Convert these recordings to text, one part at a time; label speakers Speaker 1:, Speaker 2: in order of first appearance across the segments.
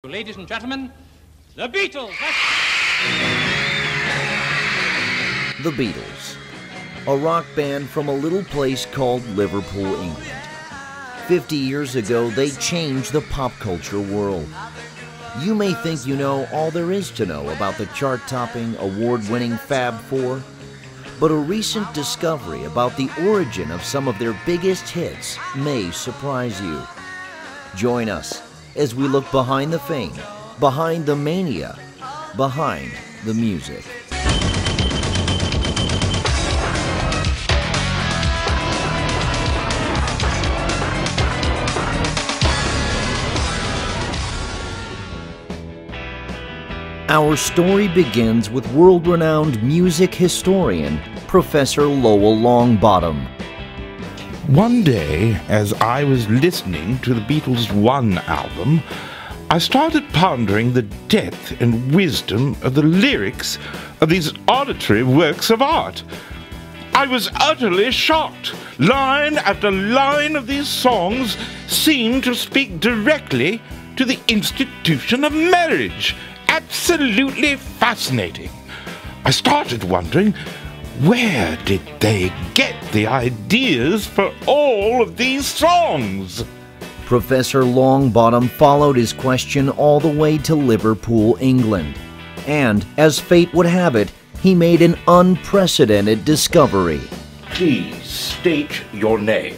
Speaker 1: Ladies and gentlemen, the Beatles!
Speaker 2: The Beatles, a rock band from a little place called Liverpool, England. 50 years ago, they changed the pop culture world. You may think you know all there is to know about the chart-topping, award-winning Fab Four, but a recent discovery about the origin of some of their biggest hits may surprise you. Join us as we look behind the fame, behind the mania, behind the music. Our story begins with world-renowned music historian, Professor Lowell Longbottom.
Speaker 3: One day, as I was listening to the Beatles' One album, I started pondering the depth and wisdom of the lyrics of these auditory works of art. I was utterly shocked. Line after line of these songs seemed to speak directly to the institution of marriage. Absolutely fascinating. I started wondering, where did they get the ideas for all of these songs?
Speaker 2: Professor Longbottom followed his question all the way to Liverpool, England. And, as fate would have it, he made an unprecedented discovery.
Speaker 3: Please state your name.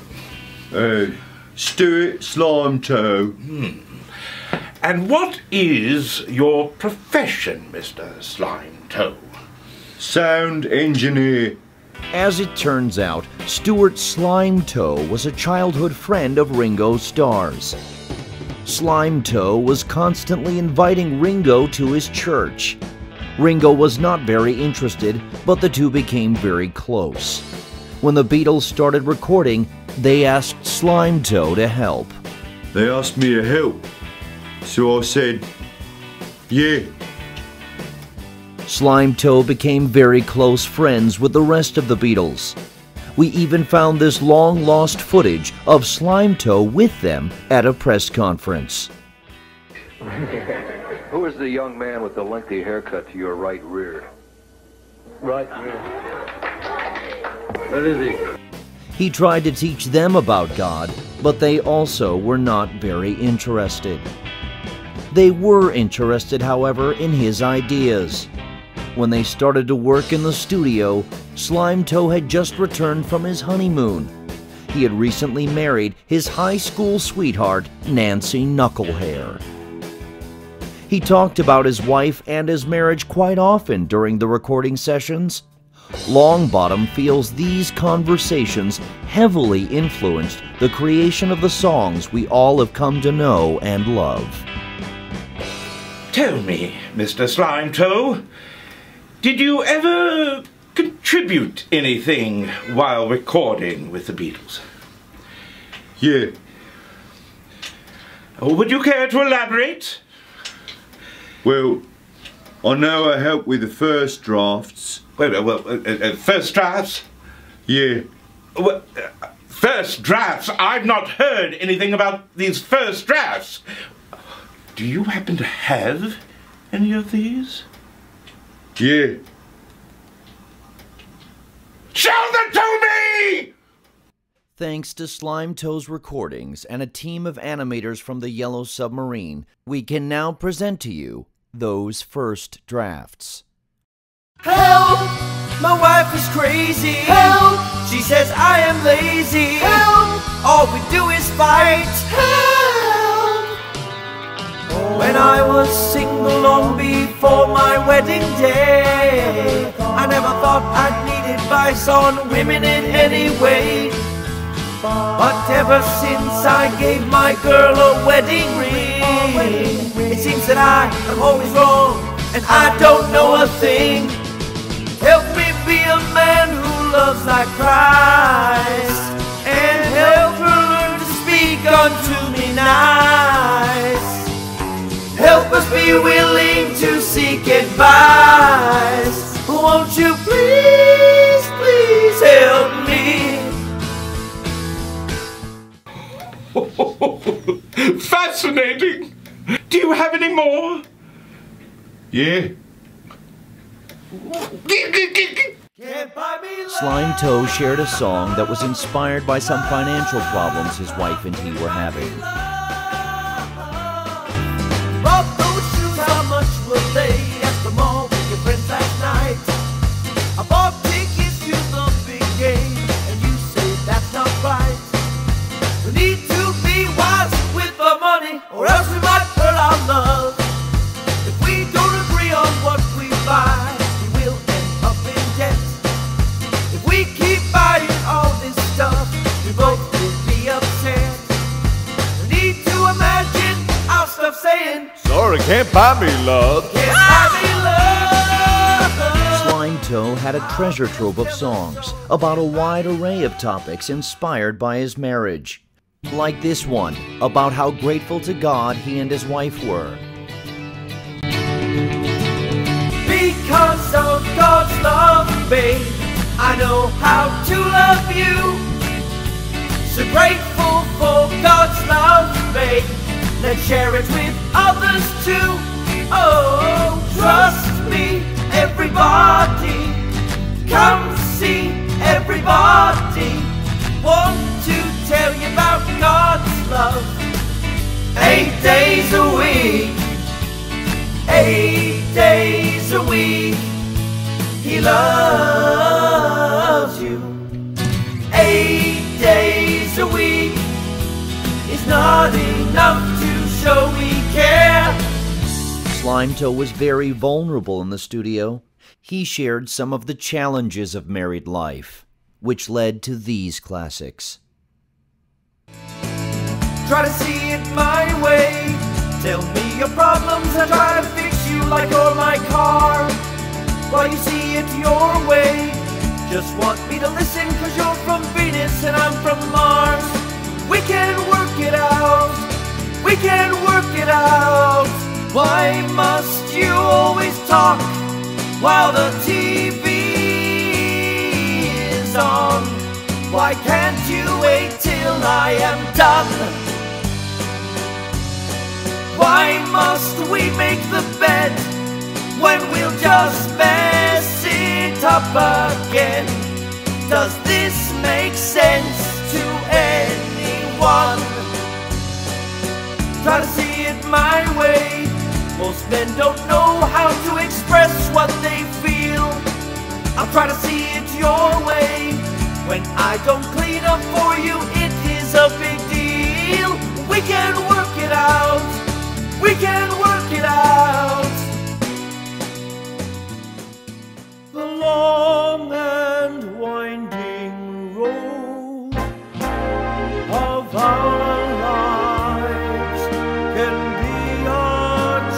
Speaker 4: Stuart Slimetoe.
Speaker 3: And what is your profession, Mr. Slimetoe?
Speaker 4: Sound engineer.
Speaker 2: As it turns out, Stuart Slimetoe was a childhood friend of Ringo Starr's. Slimetoe was constantly inviting Ringo to his church. Ringo was not very interested, but the two became very close. When the Beatles started recording, they asked Slimetoe to help.
Speaker 4: They asked me to help, so I said, yeah.
Speaker 2: Slimetoe became very close friends with the rest of the Beatles. We even found this long-lost footage of Slimetoe with them at a press conference.
Speaker 5: Who is the young man with the lengthy haircut to your right rear?
Speaker 6: Right rear. What is he?
Speaker 2: He tried to teach them about God, but they also were not very interested. They were interested, however, in his ideas. When they started to work in the studio, Slimetoe had just returned from his honeymoon. He had recently married his high school sweetheart, Nancy Knucklehair. He talked about his wife and his marriage quite often during the recording sessions. Longbottom feels these conversations heavily influenced the creation of the songs we all have come to know and love.
Speaker 3: Tell me, Mr. Slimetoe, did you ever contribute anything while recording with the Beatles?
Speaker 4: Yeah.
Speaker 3: Would you care to elaborate?
Speaker 4: Well, I know I helped with the first drafts.
Speaker 3: First drafts?
Speaker 4: Yeah.
Speaker 3: Well, first drafts? I've not heard anything about these first drafts. Do you happen to have any of these?
Speaker 4: Yeah.
Speaker 3: Show them to me!
Speaker 2: Thanks to Slimetoe's recordings and a team of animators from the Yellow Submarine, we can now present to you those first drafts.
Speaker 7: Help! My wife is crazy. Help! She says I am lazy. Help! All we do is fight. Help! When I was single long before my wedding day, I never thought I'd need advice on women in any way. But ever since I gave my girl a wedding ring, it seems that I am always wrong and I don't know a thing. Help me be a man who loves like Christ, and help her learn to speak unto me nice. Help us be willing to seek advice. Won't you please, please help me?
Speaker 3: Fascinating! Do you have any more?
Speaker 4: Yeah.
Speaker 2: Slime Toe shared a song that was inspired by some financial problems his wife and he were having.
Speaker 7: Bought those shoes, how much were they at the mall with your friends last night? I bought tickets to the big game, and you say that's not right. We need to be wise with the money, or else we might hurt our love. If we don't agree on what we buy, we will end up in debt. If we keep buying all this stuff, we both will be upset. We need to imagine our stuff saying,
Speaker 4: Sorry, can't buy me love.
Speaker 7: can't buy me love.
Speaker 2: Slime Toe had a treasure trove of songs about a wide array of topics inspired by his marriage. Like this one, about how grateful to God he and his wife were.
Speaker 7: Because of God's love, babe, I know how to love you. So grateful for God's love, babe, let's share it with others too. Oh, trust me, everybody, come see everybody. Want to tell you about God's love. 8 days a week, 8 days a week, He loves you. 8 days a week is not enough to show we care.
Speaker 2: Slime Toe was very vulnerable in the studio. He shared some of the challenges of married life, which led to these classics.
Speaker 7: Try to see it my way. Tell me your problems and try to fix you like you're my car. While you see it your way, just want me to listen cause you're from Venus and I'm from Mars. We can work it out, we can work it out. Why must you always talk while the TV is on? Why can't you wait till I am done? Why must we make the bed when we'll just mess it up again? Does this make sense to anyone? Try to see it my way. Most men don't know how to express what they feel. I'll try to see it your way. When I don't clean up for you, it is a big deal. We can work it out. We can work it out. The long and winding road of our lives can be a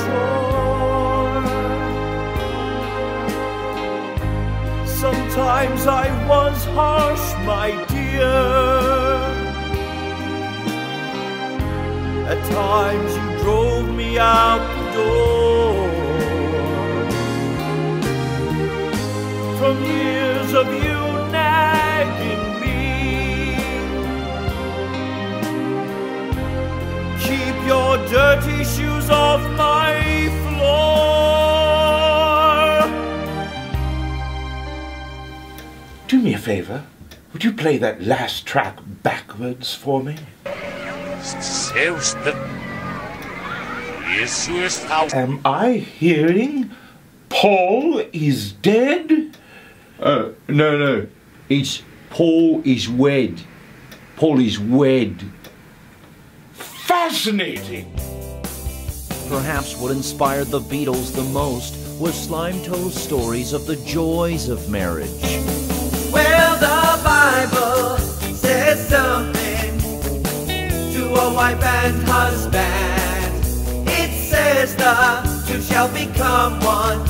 Speaker 7: chore. Sometimes I was harsh, my dear. At times you drove me out the door. From years of you nagging me, keep your dirty shoes off my floor.
Speaker 3: Do me a favor. Would you play that last track backwards for me? Am I hearing Paul is dead?
Speaker 4: No. It's Paul is wed. Paul is wed.
Speaker 3: Fascinating!
Speaker 2: Perhaps what inspired the Beatles the most was Slime Toe's stories of the joys of marriage.
Speaker 7: Well, the Bible says something to a wife and husband. It says the two shall become one.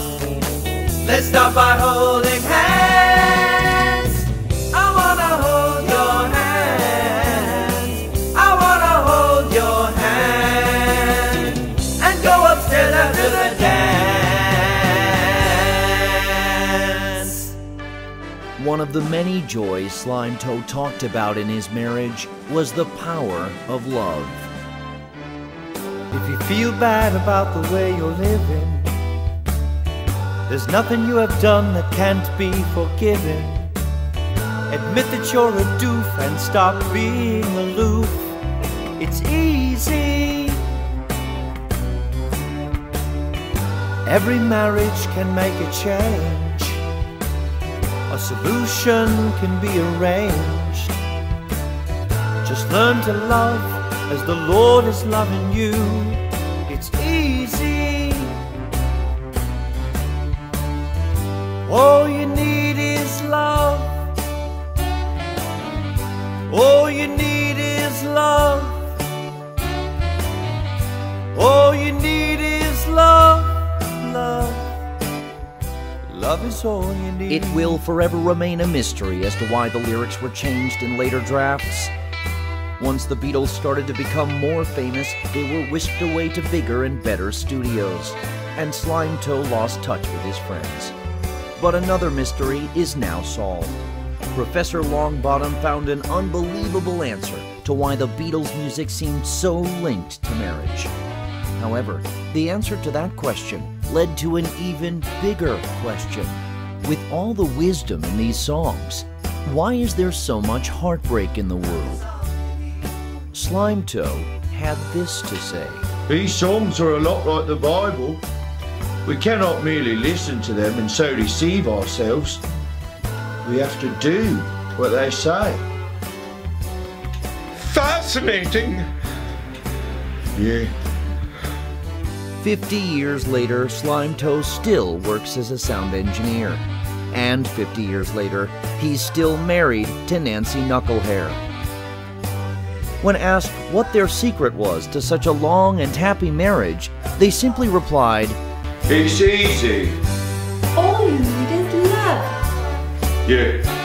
Speaker 7: Let's start by holding hands. I wanna hold your hand. I wanna hold your hand and go upstairs after the dance.
Speaker 2: One of the many joys Slime Toe talked about in his marriage was the power of love.
Speaker 7: If If you feel bad about the way you're living, there's nothing you have done that can't be forgiven. Admit that you're a doof and stop being aloof. It's easy. Every marriage can make a change. A solution can be arranged. Just learn to love as the Lord is loving you. It's easy. All you need is love. All you need is love. All you need is love. Love. Love is all you need.
Speaker 2: It will forever remain a mystery as to why the lyrics were changed in later drafts. Once the Beatles started to become more famous, they were whisked away to bigger and better studios, and Slime Toe lost touch with his friends. But another mystery is now solved. Professor Longbottom found an unbelievable answer to why the Beatles' music seemed so linked to marriage. However, the answer to that question led to an even bigger question. With all the wisdom in these songs, why is there so much heartbreak in the world? Slime Toe had this to say.
Speaker 4: These songs are a lot like the Bible. We cannot merely listen to them and so deceive ourselves. We have to do what they say.
Speaker 3: Fascinating!
Speaker 4: Yeah.
Speaker 2: 50 years later, Slime Toe still works as a sound engineer. And 50 years later, he's still married to Nancy Knucklehair. When asked what their secret was to such a long and happy marriage, they simply replied,
Speaker 4: It's easy.
Speaker 8: All you need is love.
Speaker 4: Yeah.